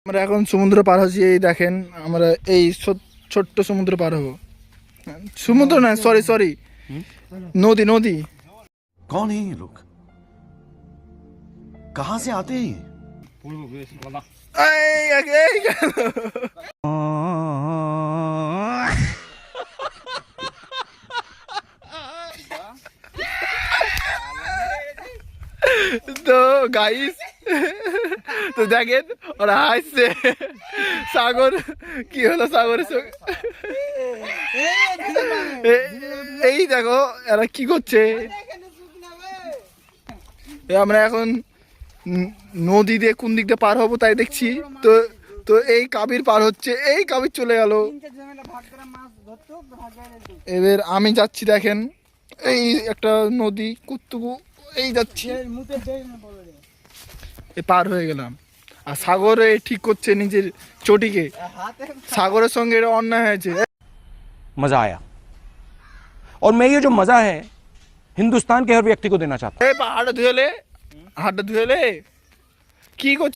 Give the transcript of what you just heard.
আমরা এখন সমুদ্র পার হচ্ছি, এই দেখেন আমরা এই ছোট্ট সমুদ্র পার হবো। সমুদ্র না, সরি সরি, নদী নদী। कौन है ये लोग? कहां से आते हैं? এই গেল। তো গাইস, তো দেখেন ওরা হাসছে। সাগর কি হলো সাগরের সঙ্গে? এই দেখো এরা কি করছে। আমরা এখন নদী দিয়ে কোন দিক দিয়ে পার হবো তাই দেখছি। তো তো এই কাবির পার হচ্ছে, এই কাবির চলে গেল। এবার আমি যাচ্ছি, দেখেন এই একটা নদী কুত্তুকু, এই যাচ্ছি, এ পার হয়ে গেলাম। আর সাগরে ঠিক করছে নিজের চটিকে। সাগরের সঙ্গে এটা অন্যায় হয়েছে। मजा आया और मैं ये जो मजा है हिंदुस्तान के हर व्यक्ति को देना चाहता हूं। এই হাতটা ধুয়েলে, হাতটা ধুয়েলে কি করছিস?